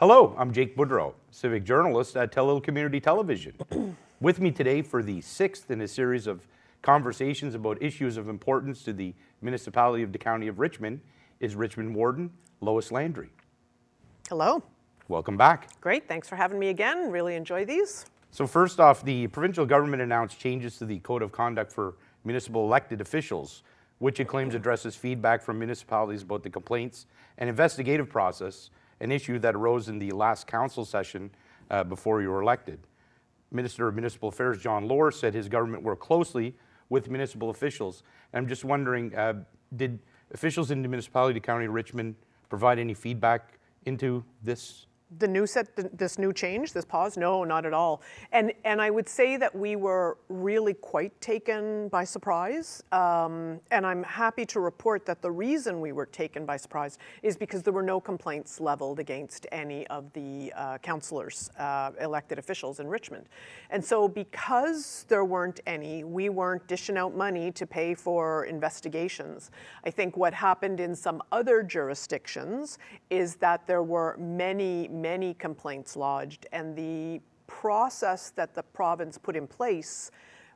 Hello, I'm Jake Boudrot, Civic Journalist at Tell Community Television. With me today for the sixth in a series of conversations about issues of importance to the Municipality of the County of Richmond is Richmond Warden Lois Landry. Hello. Welcome back. Great, thanks for having me again. Really enjoy these. So first off, the provincial government announced changes to the Code of Conduct for municipal elected officials, which it claims addresses feedback from municipalities about the complaints and investigative process, an issue that arose in the last council session before you were elected. Minister of Municipal Affairs John Lohr said his government worked closely with municipal officials. And I'm just wondering, did officials in the municipality of the County of Richmond provide any feedback into this? This new change, this pause? No, not at all. And I would say that we were really quite taken by surprise. And I'm happy to report that the reason we were taken by surprise is because there were no complaints leveled against any of the councillors, elected officials in Richmond. And so because there weren't any, we weren't dishing out money to pay for investigations. I think what happened in some other jurisdictions is that there were many complaints lodged, and the process that the province put in place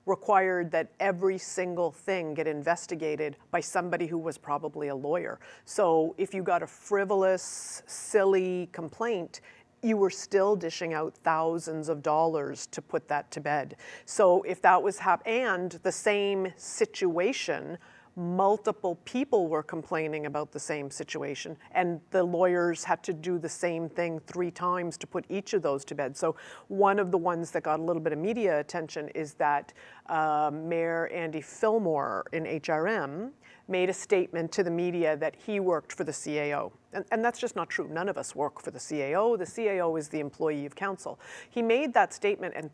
required that every single thing get investigated by somebody who was probably a lawyer. So if you got a frivolous, silly complaint, you were still dishing out thousands of dollars to put that to bed. So if that was and the same situation, multiple people were complaining about the same situation, and the lawyers had to do the same thing 3 times to put each of those to bed. So one of the ones that got a little bit of media attention is that Mayor Andy Fillmore in HRM made a statement to the media that he worked for the CAO. And that's just not true. None of us work for the CAO. The CAO is the employee of council. He made that statement, and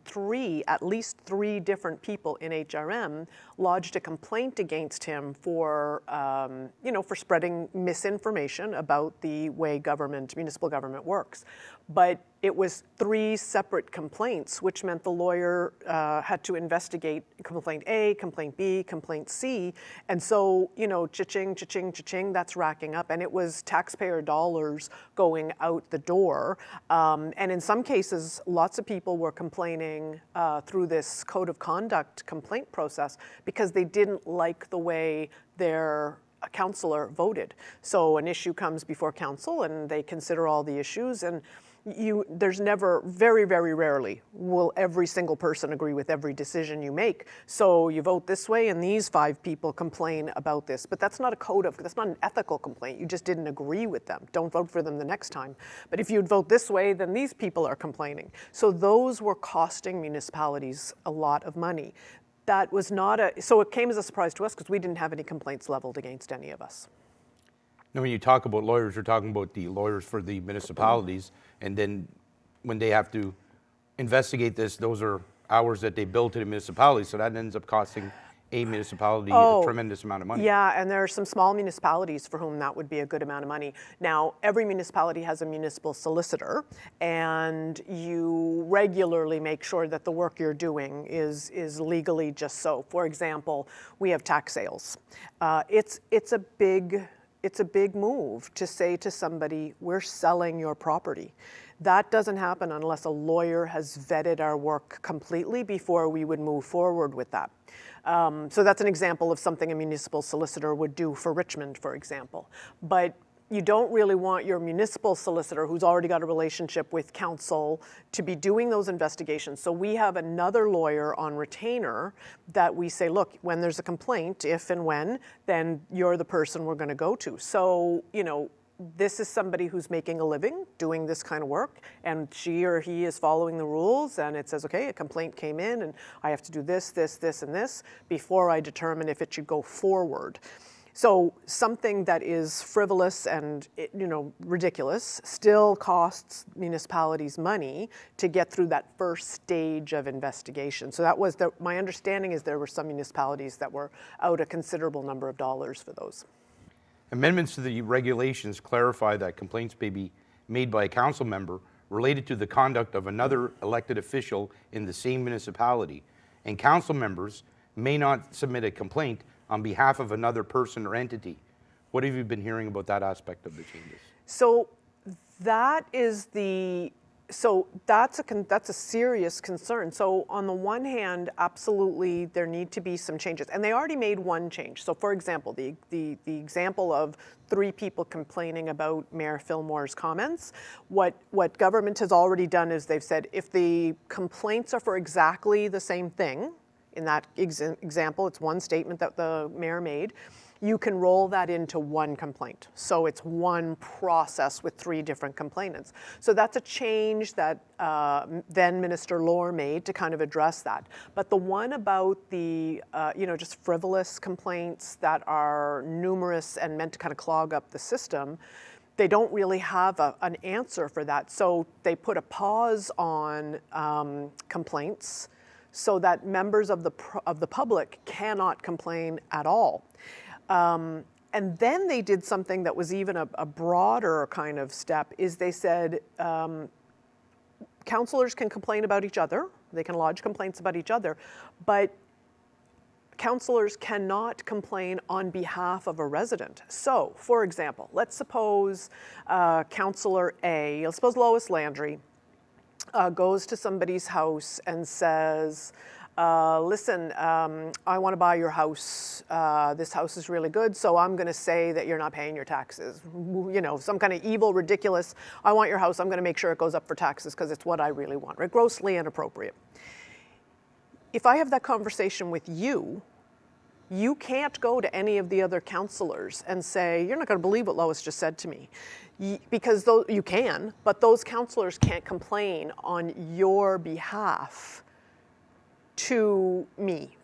at least three different people in HRM lodged a complaint against him for, for spreading misinformation about the way municipal government works. But it was 3 separate complaints, which meant the lawyer had to investigate complaint A, complaint B, complaint C. And so, cha-ching, cha-ching, cha-ching, that's racking up. And it was taxpayer dollars going out the door. And in some cases, lots of people were complaining through this code of conduct complaint process because they didn't like the way their councillor voted. So an issue comes before council and they consider all the issues, and there's never, very, very rarely will every single person agree with every decision you make. So you vote this way and these 5 people complain about this. But that's not that's not an ethical complaint. You just didn't agree with them. Don't vote for them the next time. But if you'd vote this way, then these people are complaining. So those were costing municipalities a lot of money. That was so it came as a surprise to us because we didn't have any complaints leveled against any of us. Now, when you talk about lawyers, you're talking about the lawyers for the municipalities, and then when they have to investigate this, those are hours that they bill to the municipality, so that ends up costing a municipality a tremendous amount of money. Yeah, and there are some small municipalities for whom that would be a good amount of money. Now, every municipality has a municipal solicitor, and you regularly make sure that the work you're doing is legally just so. For example, we have tax sales. It's a big move to say to somebody, we're selling your property. That doesn't happen unless a lawyer has vetted our work completely before we would move forward with that. So that's an example of something a municipal solicitor would do for Richmond, for example. But you don't really want your municipal solicitor, who's already got a relationship with council, to be doing those investigations. So we have another lawyer on retainer that we say, look, when there's a complaint, if and when, then you're the person we're going to go to. So, this is somebody who's making a living doing this kind of work, and she or he is following the rules, and it says, okay, a complaint came in and I have to do this, this, this, and this before I determine if it should go forward. So something that is frivolous and ridiculous still costs municipalities money to get through that first stage of investigation. So that was my understanding is there were some municipalities that were out a considerable number of dollars for those. Amendments to the regulations clarify that complaints may be made by a council member related to the conduct of another elected official in the same municipality, and council members may not submit a complaint on behalf of another person or entity. What have you been hearing about that aspect of the changes? So That is so that's a serious concern. So on the one hand, absolutely there need to be some changes, and they already made one change. So for example, the example of 3 people complaining about Mayor Fillmore's comments, what government has already done is they've said if the complaints are for exactly the same thing, in that example, it's one statement that the mayor made, you can roll that into one complaint. So it's one process with 3 different complainants. So that's a change that then Minister Lohr made to kind of address that. But the one about the, just frivolous complaints that are numerous and meant to kind of clog up the system, they don't really have an answer for that. So they put a pause on complaints so that members of the public cannot complain at all. And then they did something that was even a broader kind of step, is they said councillors can complain about each other, they can lodge complaints about each other, but councillors cannot complain on behalf of a resident. So, for example, let's suppose Councillor A, let's suppose Lois Landry, goes to somebody's house and says, listen, I want to buy your house. This house is really good, so I'm going to say that you're not paying your taxes. Some kind of evil, ridiculous, I want your house, I'm going to make sure it goes up for taxes because it's what I really want, right? Grossly inappropriate. If I have that conversation with you, you can't go to any of the other councillors and say, you're not going to believe what Lois just said to me. Because you can, but those councillors can't complain on your behalf to me.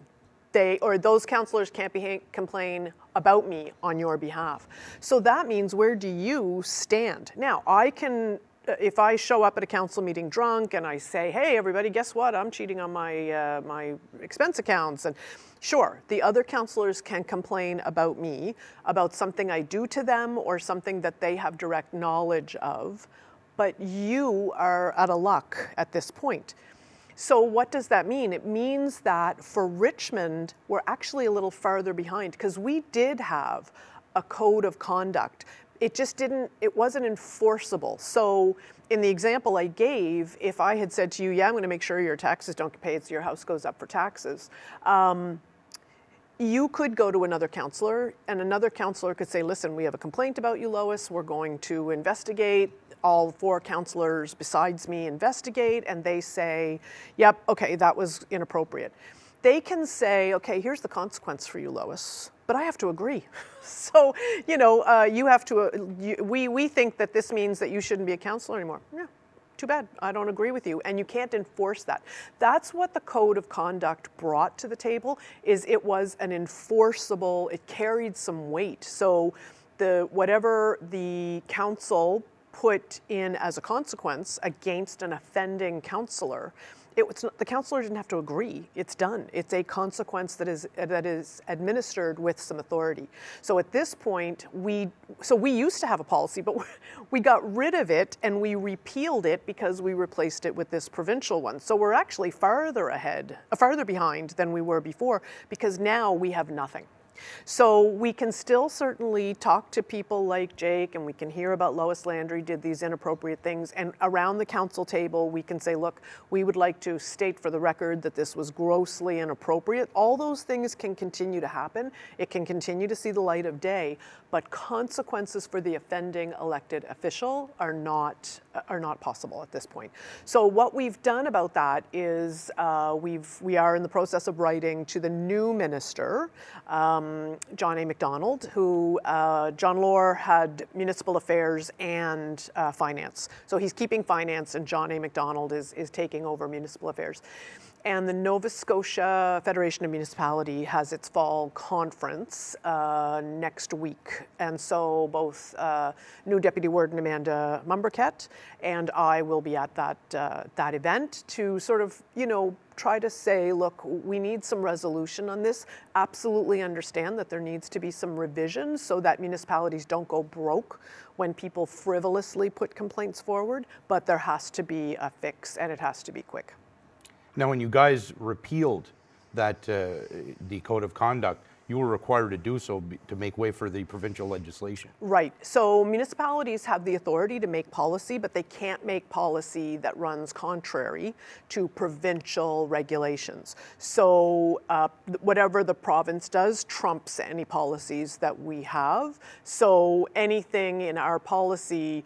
Those councillors can't complain about me on your behalf. So that means, where do you stand? Now, I can, if I show up at a council meeting drunk and I say, hey, everybody, guess what? I'm cheating on my my expense accounts. And sure, the other councillors can complain about me, about something I do to them or something that they have direct knowledge of, but you are out of luck at this point. So what does that mean? It means that for Richmond, we're actually a little farther behind, because we did have a code of conduct. It wasn't enforceable. So in the example I gave, if I had said to you, yeah, I'm going to make sure your taxes don't get paid so your house goes up for taxes, you could go to another councillor, and another councillor could say, listen, we have a complaint about you, Lois, we're going to investigate. All 4 councillors besides me investigate, and they say, yep, okay, that was inappropriate. They can say, okay, here's the consequence for you, Lois, but I have to agree. So, you have to, we think that this means that you shouldn't be a councillor anymore. Yeah, too bad, I don't agree with you, and you can't enforce that. That's what the code of conduct brought to the table, is it was an enforceable, it carried some weight. So whatever the council put in as a consequence against an offending councillor, the councillor didn't have to agree. It's done. It's a consequence that is administered with some authority. So at this point, we used to have a policy, but we got rid of it and we repealed it because we replaced it with this provincial one. So we're actually farther behind than we were before, because now we have nothing. So we can still certainly talk to people like Jake, and we can hear about Lois Landry did these inappropriate things, and around the council table we can say, look, we would like to state for the record that this was grossly inappropriate. All those things can continue to happen. It can continue to see the light of day, but consequences for the offending elected official are not possible at this point. So what we've done about that is we are in the process of writing to the new minister, John A. Macdonald, who John Lohr had municipal affairs and finance. So he's keeping finance, and John A. Macdonald is taking over municipal affairs. And the Nova Scotia Federation of Municipality has its fall conference next week. And so both new Deputy Warden Amanda Mumberket and I will be at that event to sort of, try to say, look, we need some resolution on this. Absolutely understand that there needs to be some revision so that municipalities don't go broke when people frivolously put complaints forward, but there has to be a fix, and it has to be quick. Now, when you guys repealed that the code of conduct, you were required to do so to make way for the provincial legislation. Right. So municipalities have the authority to make policy, but they can't make policy that runs contrary to provincial regulations. So whatever the province does trumps any policies that we have. So anything in our policy,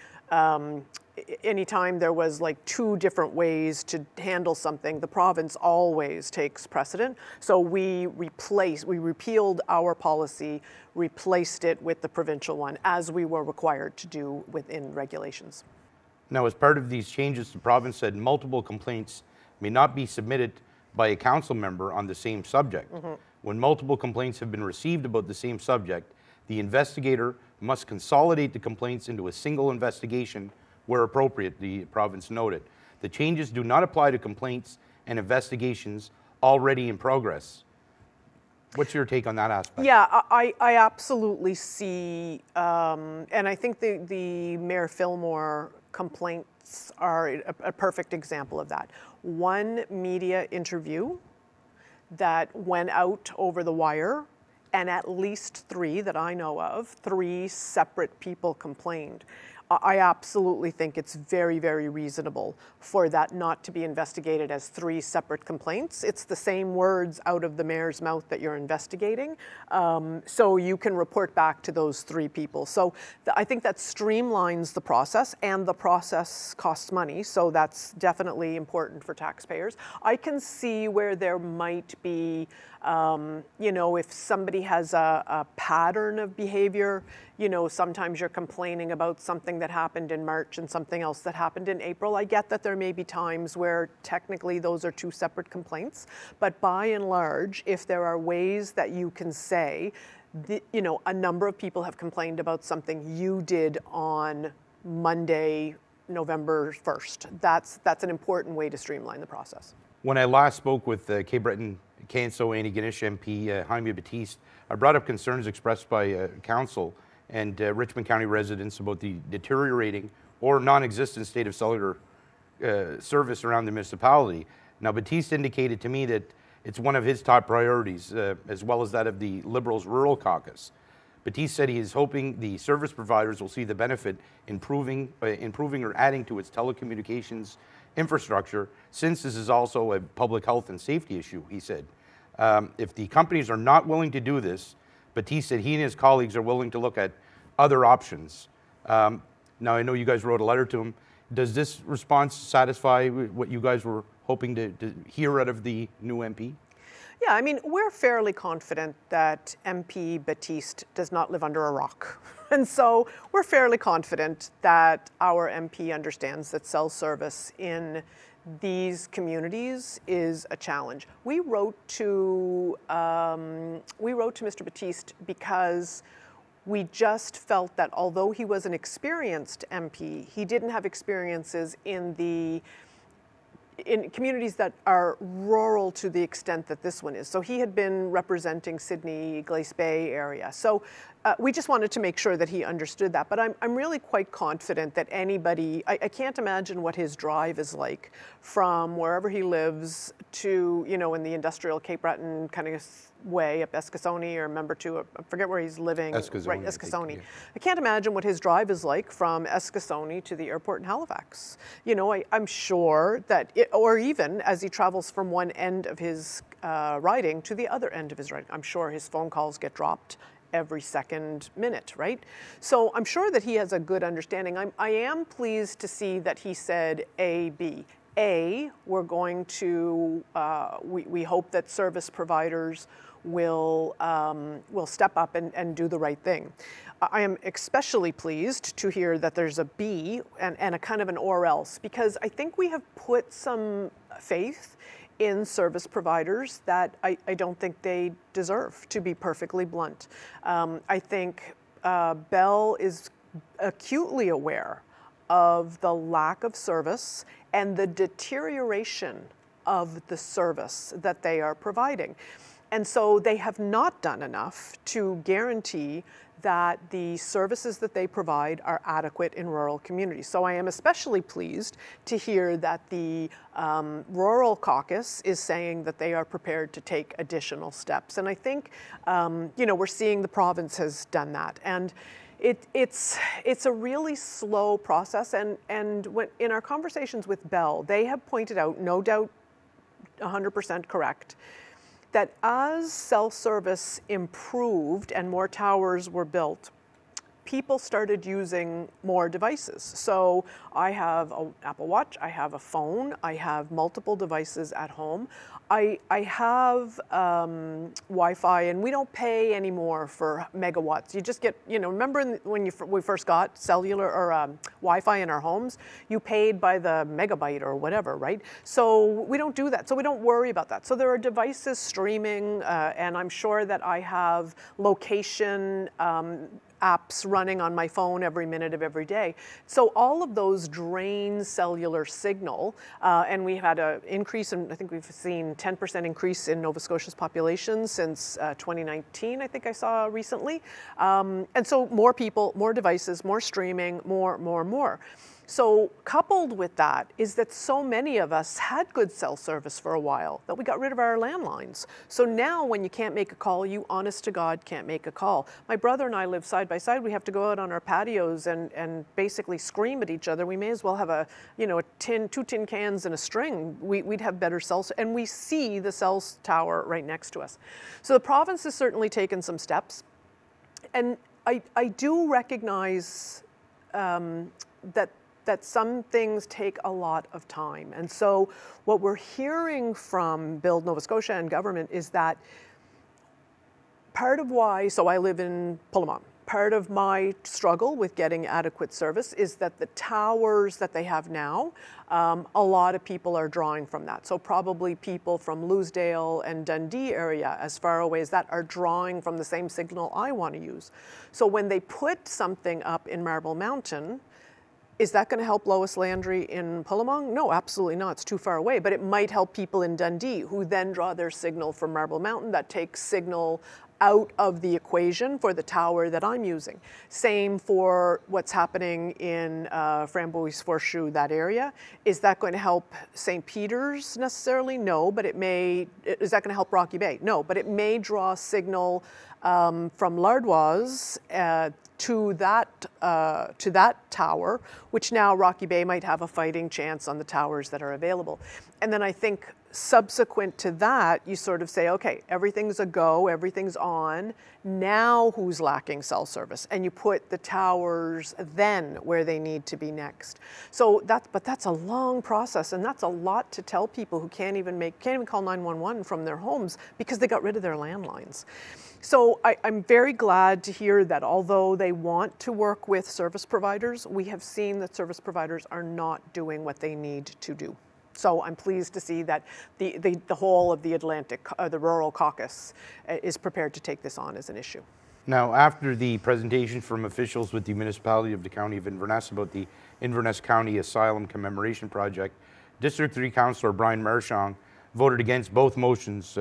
anytime there was like two different ways to handle something, the province always takes precedent. So we repealed our policy, replaced it with the provincial one, as we were required to do within regulations. Now, as part of these changes, the province said multiple complaints may not be submitted by a council member on the same subject. When multiple complaints have been received about the same subject, the investigator must consolidate the complaints into a single investigation where appropriate, the province noted. The changes do not apply to complaints and investigations already in progress. What's your take on that aspect? Yeah, I absolutely see, and I think the Mayor Fillmore complaints are a perfect example of that. One media interview that went out over the wire, and at least three that I know of, three separate people complained. I absolutely think it's very, very reasonable for that not to be investigated as three separate complaints. It's the same words out of the mayor's mouth that you're investigating. So you can report back to those three people. So I think that streamlines the process, and the process costs money. So that's definitely important for taxpayers. I can see where there might be, if somebody has a pattern of behavior, sometimes you're complaining about something that happened in March and something else that happened in April. I get that there may be times where technically those are two separate complaints, but by and large, if there are ways that you can say, a number of people have complained about something you did on Monday, November 1st. That's an important way to streamline the process. When I last spoke with Cape Breton Canso Antigonish MP Jaime Batiste, I brought up concerns expressed by council and Richmond County residents about the deteriorating or non-existent state of cellular service around the municipality. Now, Batiste indicated to me that it's one of his top priorities, as well as that of the Liberals' Rural Caucus. Batiste said he is hoping the service providers will see the benefit in improving or adding to its telecommunications infrastructure, since this is also a public health and safety issue, he said. If the companies are not willing to do this, Batiste said he and his colleagues are willing to look at other options. Now, I know you guys wrote a letter to him. Does this response satisfy what you guys were hoping to hear out of the new MP? Yeah, I mean, we're fairly confident that MP Batiste does not live under a rock. And so we're fairly confident that our MP understands that cell service in these communities is a challenge. We wrote to Mr. Batiste because we just felt that although he was an experienced MP, he didn't have experiences in communities that are rural to the extent that this one is. So he had been representing Sydney, Glace Bay area. So we just wanted to make sure that he understood that. But I'm really quite confident that anybody, I can't imagine what his drive is like from wherever he lives to, in the industrial Cape Breton kind of way up Eskasoni, or member two, I forget where he's living. Eskasoni, right, Eskasoni. I can't imagine what his drive is like from Eskasoni to the airport in Halifax. I'm sure that, or even as he travels from one end of his riding to the other end of his riding, I'm sure his phone calls get dropped every second minute, right? So I'm sure that he has a good understanding. I am pleased to see that he said A, B. A, we're going to, we hope that service providers will step up and do the right thing. I am especially pleased to hear that there's a B and a kind of an or else, because I think we have put some faith in service providers that I don't think they deserve, to be perfectly blunt. I think Bell is acutely aware of the lack of service and the deterioration of the service that they are providing. And so they have not done enough to guarantee that the services that they provide are adequate in rural communities. So I am especially pleased to hear that the Rural Caucus is saying that they are prepared to take additional steps. And I think, we're seeing the province has done that. And it's a really slow process. And when, in our conversations with Bell, they have pointed out, no doubt 100% correct, that as self-service improved and more towers were built, people started using more devices. So I have an Apple Watch, I have a phone, I have multiple devices at home. I have Wi-Fi, and we don't pay anymore for megawatts. You just get, remember when we first got cellular or Wi-Fi in our homes, you paid by the megabyte or whatever, right? So we don't do that. So we don't worry about that. So there are devices streaming, and I'm sure that I have location apps running on my phone every minute of every day. So all of those drain cellular signal, and we had an increase in, I think we've seen 10% increase in Nova Scotia's population since 2019, I think I saw recently. And so more people, more devices, more streaming, more. So coupled with that is that so many of us had good cell service for a while that we got rid of our landlines. So now when you can't make a call, you honest to God can't make a call. My brother and I live side by side. We have to go out on our patios and basically scream at each other. We may as well have two tin cans and a string. We'd have better cell, and we see the cell tower right next to us. So the province has certainly taken some steps. And I do recognize that some things take a lot of time. And so what we're hearing from Build Nova Scotia and government is that part of why, so I live in Pulamont, part of my struggle with getting adequate service is that the towers that they have now, a lot of people are drawing from that. So probably people from Loosedale and Dundee area, as far away as that, are drawing from the same signal I want to use. So when they put something up in Marble Mountain, is that going to help Lois Landry in Pulamont? No, absolutely not. It's too far away. But it might help people in Dundee who then draw their signal from Marble Mountain. That takes signal out of the equation for the tower that I'm using. Same for what's happening in Framboise Horseshoe, that area. Is that going to help St. Peter's necessarily? No, but it may. Is that going to help Rocky Bay? No, but it may draw signal from Lardoise to that tower, which now Rocky Bay might have a fighting chance on the towers that are available. And then I think subsequent to that, you sort of say, okay, everything's a go, everything's on. Now who's lacking cell service? And you put the towers then where they need to be next. So that's a long process, and that's a lot to tell people who can't even call 911 from their homes because they got rid of their landlines. So I'm very glad to hear that although they want to work with service providers, we have seen that service providers are not doing what they need to do. So I'm pleased to see that the whole of the the Rural Caucus is prepared to take this on as an issue. Now, after the presentation from officials with the Municipality of the County of Inverness about the Inverness County Asylum Commemoration Project, District 3 Councillor Brian Marchand voted against both motions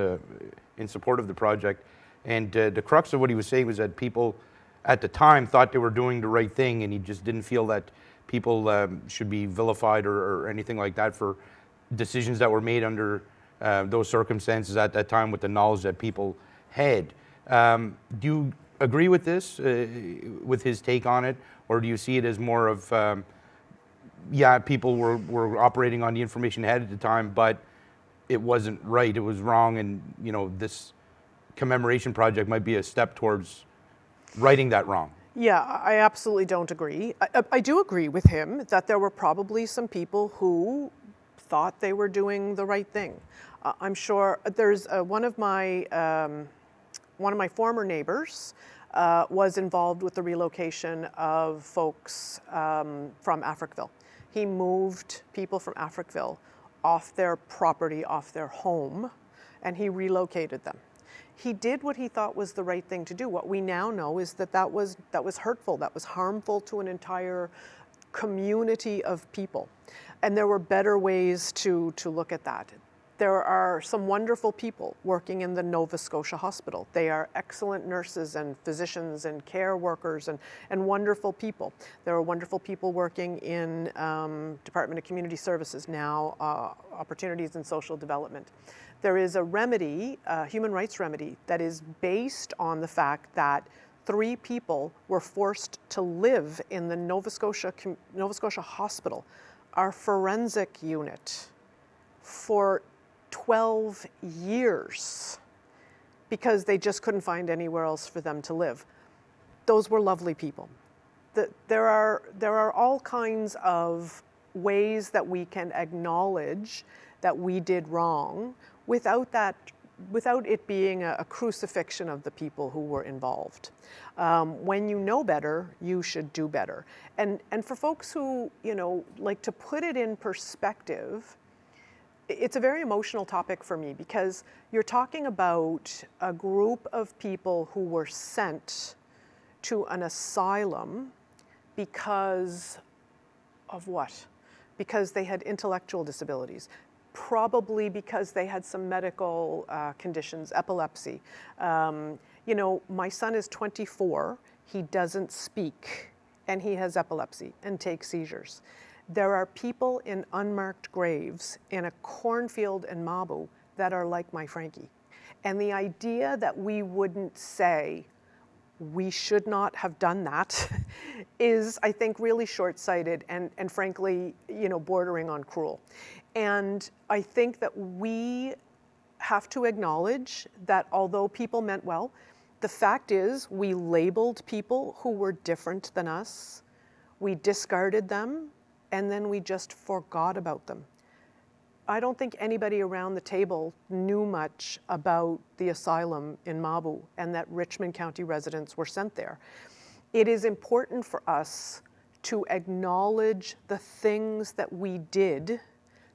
in support of the project. And the crux of what he was saying was that people at the time thought they were doing the right thing, and he just didn't feel that people should be vilified or anything like that for decisions that were made under those circumstances at that time with the knowledge that people had. Do you agree with this, with his take on it, or do you see it as more of, people were operating on the information ahead at the time, but it wasn't right, it was wrong, and this commemoration project might be a step towards righting that wrong? Yeah, I absolutely don't agree. I do agree with him that there were probably some people who thought they were doing the right thing. I'm sure there's one of my former neighbors was involved with the relocation of folks from Africville. He moved people from Africville off their property, off their home, and he relocated them. He did what he thought was the right thing to do. What we now know is that was hurtful, that was harmful to an entire community of people. And there were better ways to look at that. There are some wonderful people working in the Nova Scotia Hospital. They are excellent nurses and physicians and care workers and wonderful people. There are wonderful people working in Department of Community Services now, Opportunities in Social Development. There is a remedy, a human rights remedy, that is based on the fact that 3 people were forced to live in the Nova Scotia Hospital, our forensic unit, for 12 years because they just couldn't find anywhere else for them to live. Those were lovely people. There are all kinds of ways that we can acknowledge that we did wrong without it being a crucifixion of the people who were involved. When you know better, you should do better. And for folks who, like to put it in perspective, it's a very emotional topic for me because you're talking about a group of people who were sent to an asylum because of what? Because they had intellectual disabilities. Probably because they had some medical conditions, epilepsy. My son is 24, he doesn't speak, and he has epilepsy and takes seizures. There are people in unmarked graves in a cornfield in Mabu that are like my Frankie. And the idea that we wouldn't say, we should not have done that is, I think, really short-sighted and frankly, bordering on cruel. And I think that we have to acknowledge that although people meant well, the fact is we labeled people who were different than us, we discarded them, and then we just forgot about them. I don't think anybody around the table knew much about the asylum in Mabu and that Richmond County residents were sent there. It is important for us to acknowledge the things that we did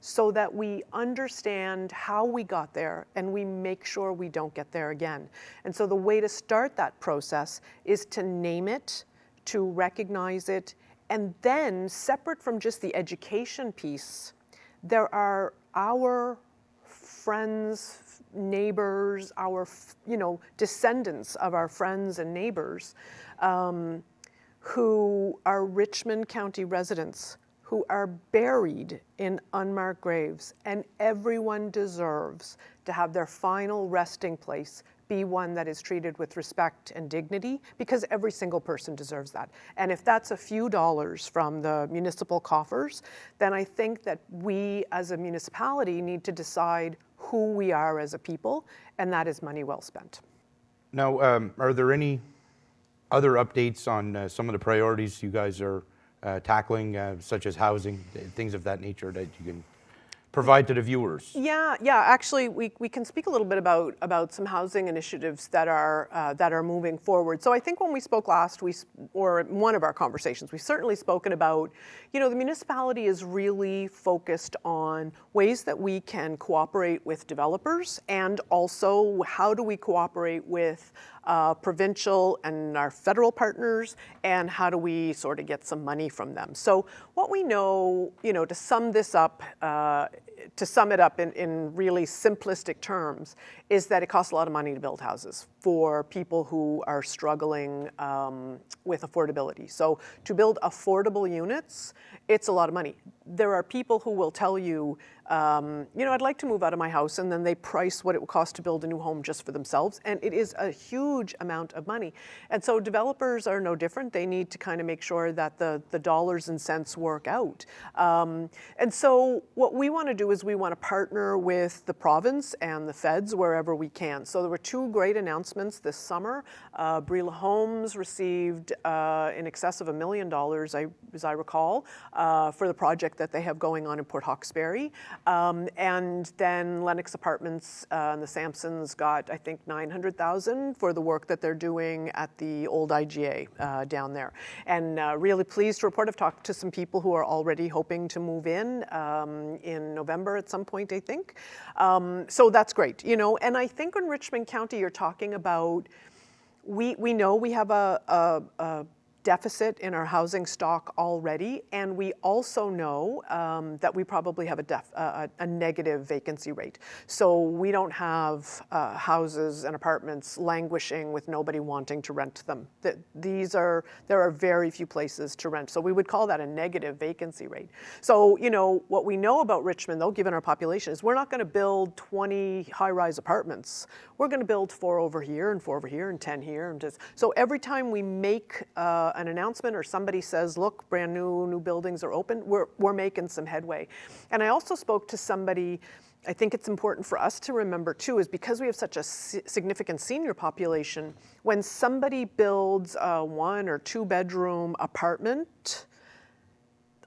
so that we understand how we got there and we make sure we don't get there again. And so the way to start that process is to name it, to recognize it, and then separate from just the education piece, there are our friends, neighbors, our descendants of our friends and neighbors who are Richmond County residents who are buried in unmarked graves, and everyone deserves to have their final resting place be one that is treated with respect and dignity, because every single person deserves that. And if that's a few dollars from the municipal coffers, then I think that we as a municipality need to decide who we are as a people, and that is money well spent. Now, are there any other updates on some of the priorities you guys are tackling, such as housing, things of that nature that you can provide to the viewers? Yeah. Actually, we can speak a little bit about some housing initiatives that are moving forward. So I think when we spoke last, or one of our conversations, we've certainly spoken about, the municipality is really focused on ways that we can cooperate with developers, and also how do we cooperate with provincial and our federal partners, and how do we sort of get some money from them. So what we know, to sum this up, to sum it up in really simplistic terms, is that it costs a lot of money to build houses for people who are struggling with affordability. So to build affordable units, it's a lot of money. There are people who will tell you, I'd like to move out of my house, and then they price what it would cost to build a new home just for themselves, and it is a huge amount of money. And so developers are no different. They need to kind of make sure that the dollars and cents work out. And so what we want to do is we want to partner with the province and the feds wherever we can. So there were 2 great announcements this summer. Brila Homes received in excess of $1 million, as I recall, for the project that they have going on in Port Hawkesbury. And then Lennox Apartments and the Sampsons got, I think, $900,000 for the work that they're doing at the old IGA down there. And really pleased to report, I've talked to some people who are already hoping to move in November at some point, I think. So that's great, And I think in Richmond County, you're talking about, we know we have a deficit in our housing stock already, and we also know that we probably have a negative vacancy rate. So we don't have houses and apartments languishing with nobody wanting to rent them. There are very few places to rent. So we would call that a negative vacancy rate. So, you know, what we know about Richmond, though, given our population, is we're not going to build 20 high-rise apartments. We're going to build 4 over here and 4 over here and 10 here. And just, so every time we make an announcement or somebody says, look, brand new buildings are open, we're making some headway. And I also spoke to somebody, I think it's important for us to remember too, is because we have such a significant senior population, when somebody builds a 1 or 2 bedroom apartment,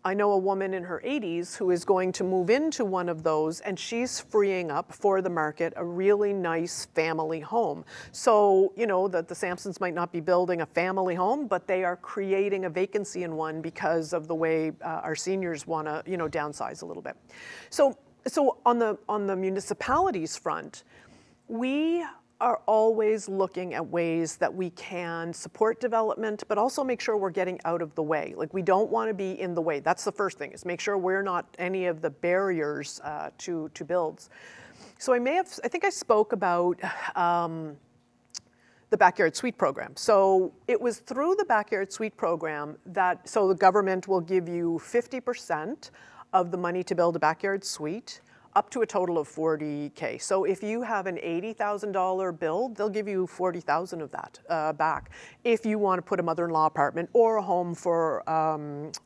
I know a woman in her 80s who is going to move into one of those, and she's freeing up for the market a really nice family home. So, you know, the Sampsons might not be building a family home, but they are creating a vacancy in one because of the way our seniors want to, you know, downsize a little bit. So on the municipalities front, we are always looking at ways that we can support development, but also make sure we're getting out of the way. Like, we don't want to be in the way. That's the first thing, is make sure we're not any of the barriers to builds. So I think I spoke about the Backyard Suite program. So it was through the Backyard Suite program that, so the government will give you 50% of the money to build a backyard suite, up to a total of $40K. So if you have an $80,000 build, they'll give you $40,000 of that back. If you want to put a mother-in-law apartment or a home for,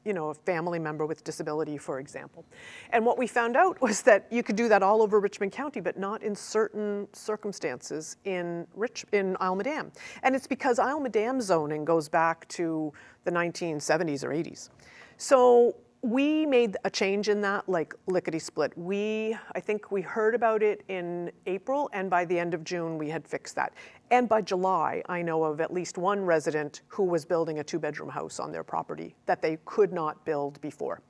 you know, a family member with disability, for example. And what we found out was that you could do that all over Richmond County, but not in certain circumstances in Isle Madam. And it's because Isle Madam zoning goes back to the 1970s or 80s. So we made a change in that, like lickety-split. I think we heard about it in April, and by the end of June, we had fixed that. And by July, I know of at least one resident who was building a 2-bedroom house on their property that they could not build before.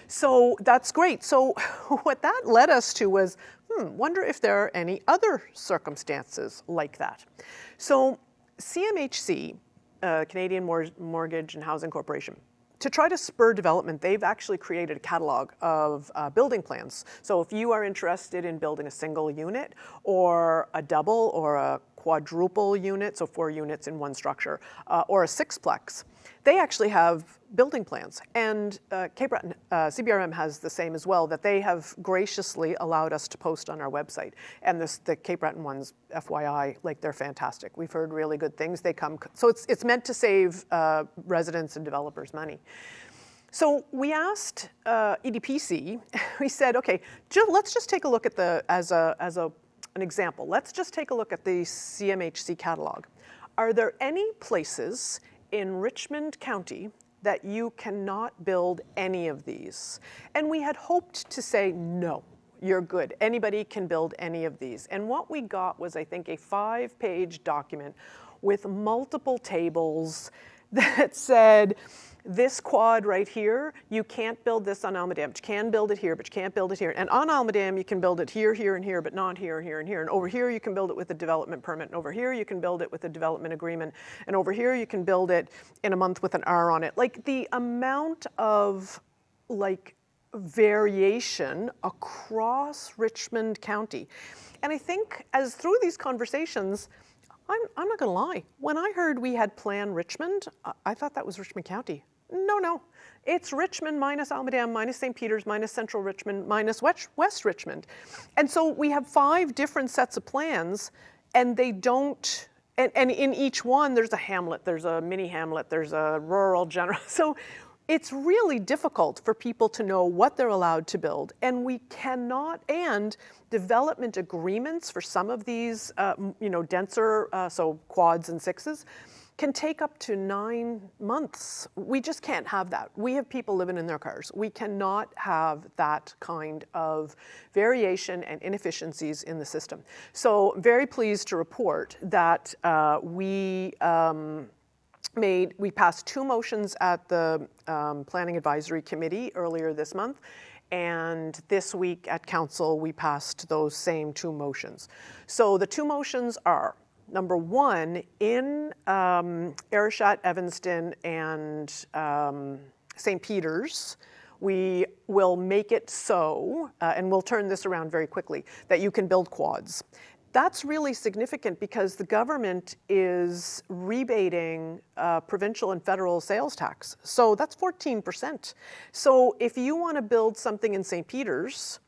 So that's great. So what that led us to was, wonder if there are any other circumstances like that. So CMHC, Canadian Mortgage and Housing Corporation, to try to spur development, they've actually created a catalog of building plans. So if you are interested in building a single unit or a double or a quadruple unit, so 4 units in one structure, or a 6-plex, they actually have building plans. And Cape Breton, CBRM has the same as well, that they have graciously allowed us to post on our website. And the Cape Breton ones, FYI, like, they're fantastic. We've heard really good things. They come, so it's meant to save residents and developers money. So we asked EDPC, we said, okay, let's just take a look at an example. Let's just take a look at the CMHC catalog. Are there any places in Richmond County that you cannot build any of these? And we had hoped to say, no, you're good. Anybody can build any of these. And what we got was, I think, a 5-page document with multiple tables that said, this quad right here, you can't build this on Isle Madam. You can build it here, but you can't build it here. And on Isle Madam, you can build it here, here, and here, but not here, here, and here. And over here, you can build it with a development permit. And over here, you can build it with a development agreement. And over here, you can build it in a month with an R on it. Like, the amount of, like, variation across Richmond County. And I think as through these conversations, I'm not gonna lie, when I heard we had Plan Richmond, I thought that was Richmond County. No, it's Richmond minus Isle Madam, minus St. Peter's, minus Central Richmond, minus West Richmond. And so we have 5 different sets of plans, and they don't, and in each one, there's a hamlet, there's a mini hamlet, there's a rural general. So it's really difficult for people to know what they're allowed to build, and we cannot, and development agreements for some of these, you know, denser, so quads and 6s, can take up to 9 months. We just can't have that. We have people living in their cars. We cannot have that kind of variation and inefficiencies in the system. So I'm very pleased to report that we passed 2 motions at the Planning Advisory Committee earlier this month, and this week at Council we passed those same 2 motions. So the 2 motions are Number one, in Ayrshire, Evanston, and St. Peter's, we will make it so, and we'll turn this around very quickly, that you can build quads. That's really significant because the government is rebating provincial and federal sales tax. So that's 14%. So if you want to build something in St. Peter's,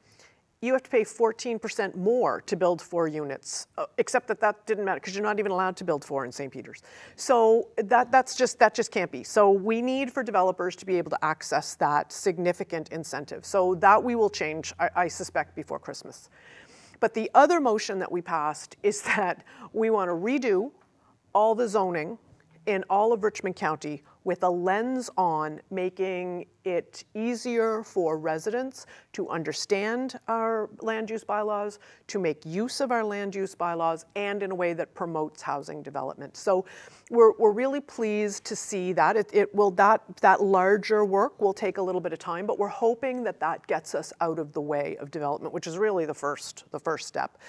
you have to pay 14% more to build 4 units, except that didn't matter because you're not even allowed to build 4 in St. Peter's. So that just can't be. So we need for developers to be able to access that significant incentive. So that we will change, I suspect, before Christmas. But the other motion that we passed is that we want to redo all the zoning in all of Richmond County with a lens on making it easier for residents to understand our land use bylaws, to make use of our land use bylaws, and in a way that promotes housing development. So we're really pleased to see that. That larger work will take a little bit of time, but we're hoping that that gets us out of the way of development, which is really the first step.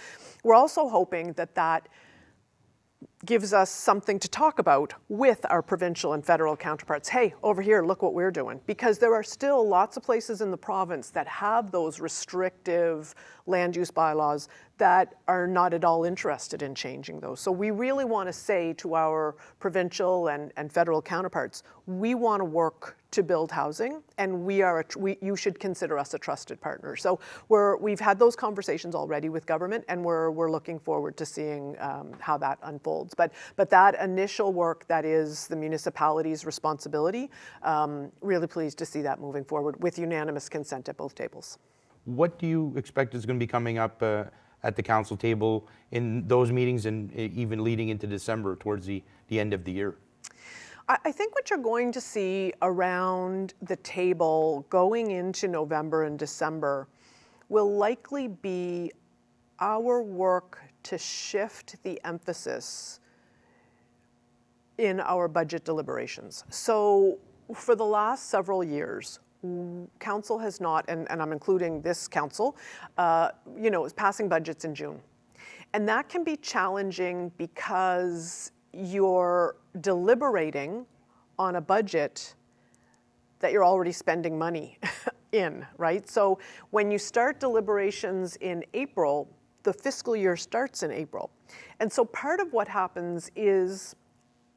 We're also hoping that that gives us something to talk about with our provincial and federal counterparts. Hey, over here, look what we're doing. Because there are still lots of places in the province that have those restrictive land use bylaws that are not at all interested in changing those. So we really want to say to our provincial and federal counterparts, we want to work to build housing, and you should consider us a trusted partner. So we've had those conversations already with government, and we're looking forward to seeing how that unfolds. But that initial work that is the municipality's responsibility, really pleased to see that moving forward with unanimous consent at both tables. What do you expect is going to be coming up at the council table in those meetings and even leading into December towards the end of the year? I think what you're going to see around the table going into November and December will likely be our work to shift the emphasis in our budget deliberations. So for the last several years, council has not, and I'm including this council, is passing budgets in June. And that can be challenging because you're deliberating on a budget that you're already spending money in, right? So when you start deliberations in April, the fiscal year starts in April. And so part of what happens is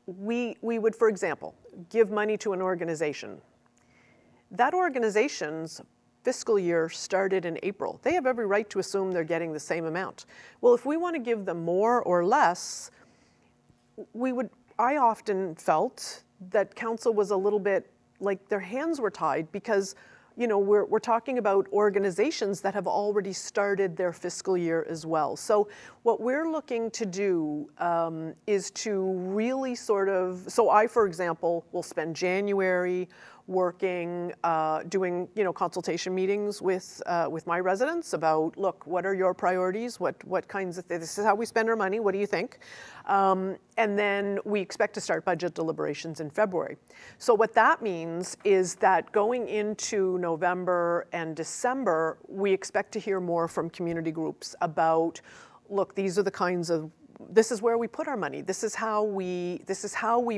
we would, for example, give money to an organization. That organization's fiscal year started in April. They have every right to assume they're getting the same amount. Well, if we want to give them more or less, I often felt that council was a little bit like their hands were tied because, we're talking about organizations that have already started their fiscal year as well. So what we're looking to do is to really so I, for example, will spend January working, doing consultation meetings with my residents about, look, what are your priorities? What kinds of this is how we spend our money. What do you think? And then we expect to start budget deliberations in February. So what that means is that going into November and December, we expect to hear more from community groups about, look, these are the kinds of, this is where we put our money. This is how we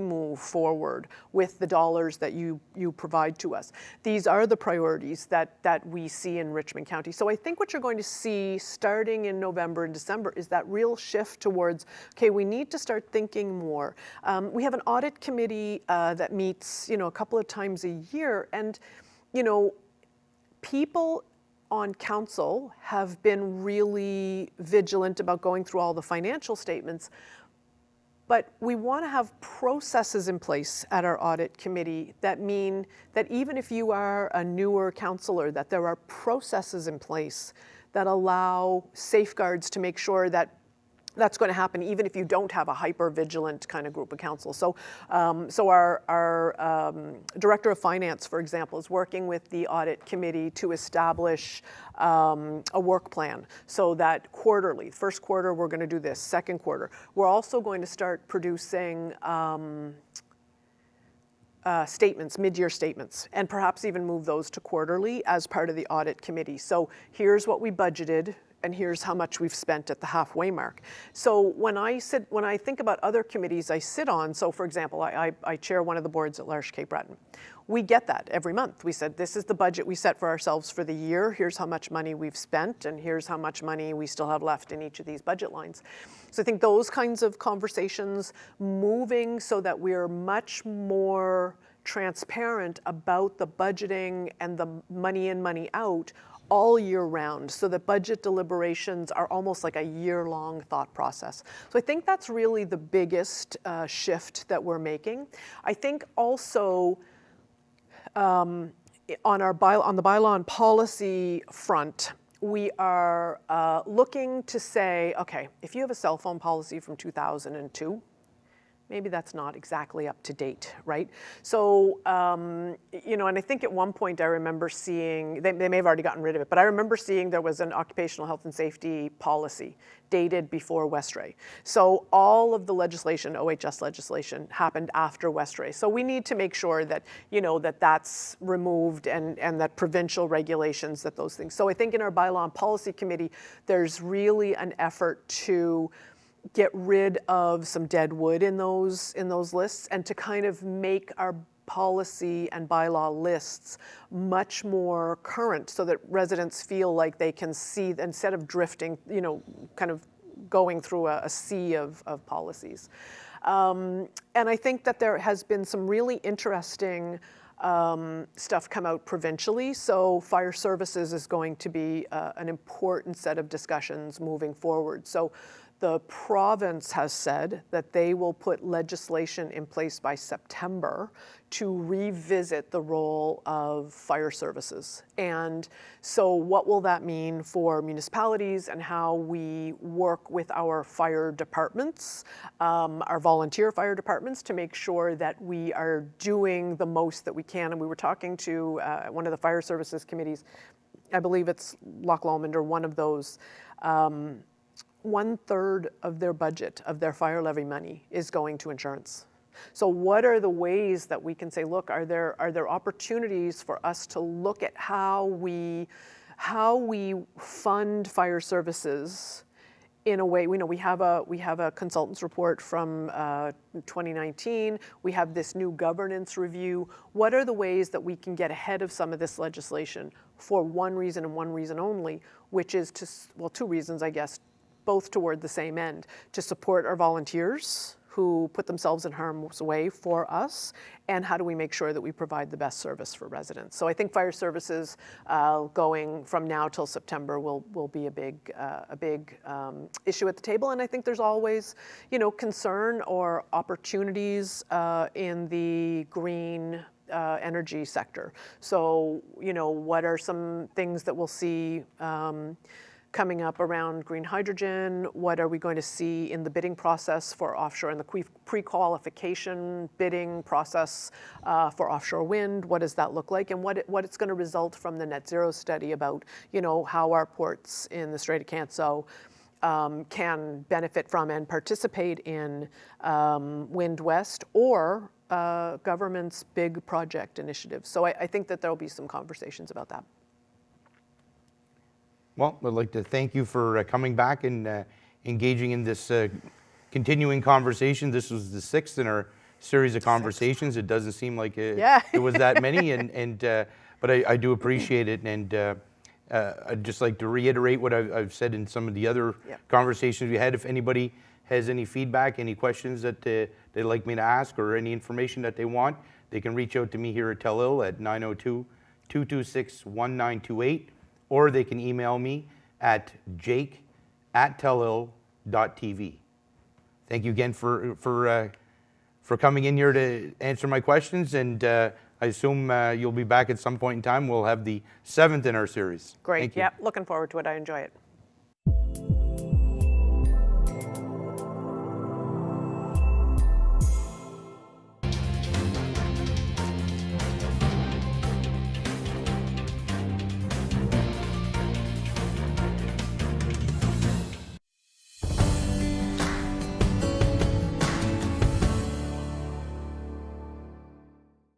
move forward with the dollars that you provide to us. These are the priorities that we see in Richmond County. So I think what you're going to see starting in November and December is that real shift towards, okay, we need to start thinking more. We have an audit committee that meets, a couple of times a year, and, people on council have been really vigilant about going through all the financial statements, but we want to have processes in place at our audit committee that mean that even if you are a newer councillor, that there are processes in place that allow safeguards to make sure that that's going to happen even if you don't have a hyper-vigilant kind of group of council. So our Director of Finance, for example, is working with the Audit Committee to establish a work plan so that quarterly, first quarter we're going to do this, second quarter. We're also going to start producing statements, mid-year statements, and perhaps even move those to quarterly as part of the Audit Committee. So here's what we budgeted and here's how much we've spent at the halfway mark. So when I think about other committees I sit on, so for example, I chair one of the boards at L'Arche Cape Breton. We get that every month. We said, this is the budget we set for ourselves for the year. Here's how much money we've spent, and here's how much money we still have left in each of these budget lines. So I think those kinds of conversations, moving so that we're much more transparent about the budgeting and the money in, money out all year round, so that budget deliberations are almost like a year-long thought process. So I think that's really the biggest shift that we're making. I think also on the bylaw and policy front, we are looking to say, okay, if you have a cell phone policy from 2002, maybe that's not exactly up to date, right? So, you know, and I think at one point I remember seeing, they may have already gotten rid of it, but I remember seeing there was an occupational health and safety policy dated before Westray. So all of the legislation, OHS legislation, happened after Westray. So we need to make sure that, you know, that that's removed and that provincial regulations, that those things. So I think in our bylaw and policy committee, there's really an effort to get rid of some dead wood in those lists, and to kind of make our policy and bylaw lists much more current, so that residents feel like they can see, instead of drifting, you know, kind of going through a sea of policies. And I think that there has been some really interesting stuff come out provincially. So fire services is going to be an important set of discussions moving forward. So the province has said that they will put legislation in place by September to revisit the role of fire services. And so what will that mean for municipalities and how we work with our fire departments, our volunteer fire departments, to make sure that we are doing the most that we can. And we were talking to one of the fire services committees, I believe it's Loch Lomond or one of those, 1/3 of their budget, of their fire levy money, is going to insurance. So what are the ways that we can say, look, are there opportunities for us to look at how we fund fire services in a way? We know we have a consultant's report from 2019. We have this new governance review. What are the ways that we can get ahead of some of this legislation for one reason and one reason only, which is two reasons, I guess, both toward the same end, to support our volunteers who put themselves in harm's way for us, and how do we make sure that we provide the best service for residents. So I think fire services going from now till September will be a big issue at the table, and I think there's always, you know, concern or opportunities in the green energy sector. So, you know, what are some things that we'll see coming up around green hydrogen? What are we going to see in the bidding process for offshore, and the pre-qualification bidding process for offshore wind? What does that look like, and what it's going to result from the net zero study about, you know, how our ports in the Strait of Canso can benefit from and participate in Wind West or government's big project initiatives. So I think that there'll be some conversations about that. Well, I'd like to thank you for coming back and engaging in this continuing conversation. This was the 6th in our series of conversations. It doesn't seem like it was that many, but I do appreciate it. And I'd just like to reiterate what I've said in some of the other conversations we had. If anybody has any feedback, any questions that they'd like me to ask, or any information that they want, they can reach out to me here at Tell-Il at 902-226-1928. Or they can email me at jake@tellil.tv. Thank you again for coming in here to answer my questions, and I assume you'll be back at some point in time. We'll have the 7th in our series. Great. Yeah, looking forward to it. I enjoy it.